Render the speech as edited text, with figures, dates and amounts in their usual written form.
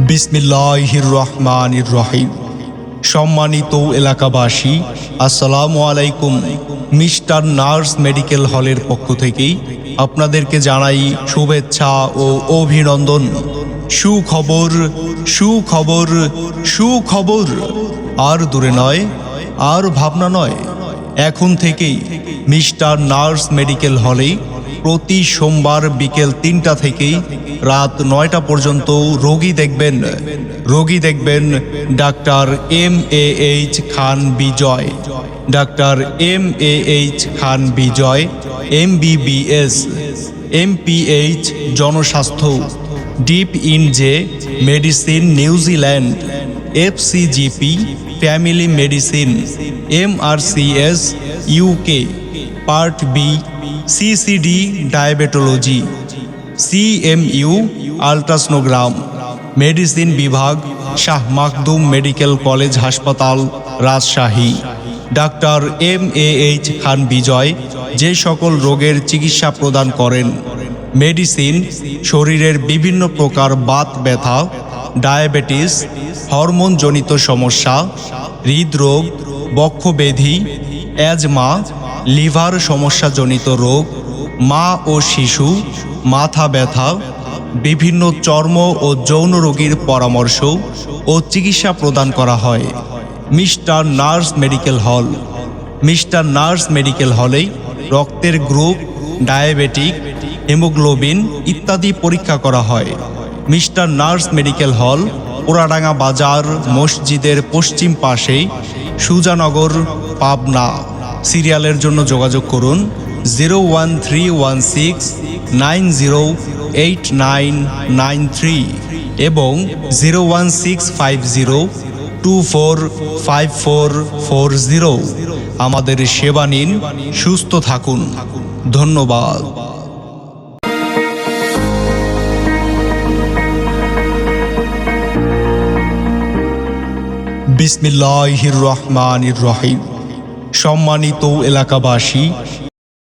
বিসমিল্লাহির রহমানির রহিম। সম্মানিত এলাকাবাসী, আসসালামু আলাইকুম। মিস্টার নার্স মেডিকেল হলের পক্ষ থেকেই আপনাদেরকে জানাই শুভেচ্ছা ও অভিনন্দন। সুখবর, সুখবর, সুখবর। আর দূরে নয়, আর ভাবনা নয়, এখন থেকেই মিস্টার নার্স মেডিকেল হলে প্রতি সোমবার বিকেল ৩টা থেকেই রাত ৯টা পর্যন্ত রোগী দেখবেন doctor MAH Khan Bijoy, doctor MAH Khan Bijoy, MBBS, MPH জনস্বাস্থ্য, dip in J medicine New Zealand, FCGP family medicine, MRCS UK part B, CCD diabetology, CMU ultrasonogram medicine বিভাগ, শাহ মাকদুম মেডিকেল কলেজ হাসপাতাল, রাজশাহী। ডাক্তার MAH খান বিজয় যে সকল রোগের চিকিৎসা প্রদান করেন, মেডিসিন, শরীরের বিভিন্ন প্রকার বাত ব্যথা, ডায়াবেটিস, হরমোনজনিত সমস্যা, হৃদরোগ, বক্ষব্যাধি, অ্যাজমা, লিভার সমস্যাজনিত রোগ, মা ও শিশু, মাথা ব্যথা, বিভিন্ন চর্ম ও যৌন রোগীর পরামর্শ ও চিকিৎসা প্রদান করা হয় mister nurse medical hall. Mister nurse medical হলে রক্তের গ্রুপ, ডায়াবেটিক, হিমোগ্লোবিন ইত্যাদি পরীক্ষা করা হয়। মিস্টার নার্স মেডিকেল হল পোড়াডাঙ্গা বাজার মসজিদের পশ্চিম পাশে, সুজানগর, পাবনা। সিরিয়ালের জন্য যোগাযোগ করুন 01316908993 এবং 01650245440। আমাদের সেবা নিন, সুস্থ থাকুন। ধন্যবাদ। বিসমিল্লাহির রহমানির রহিম। সম্মানিত এলাকাবাসী,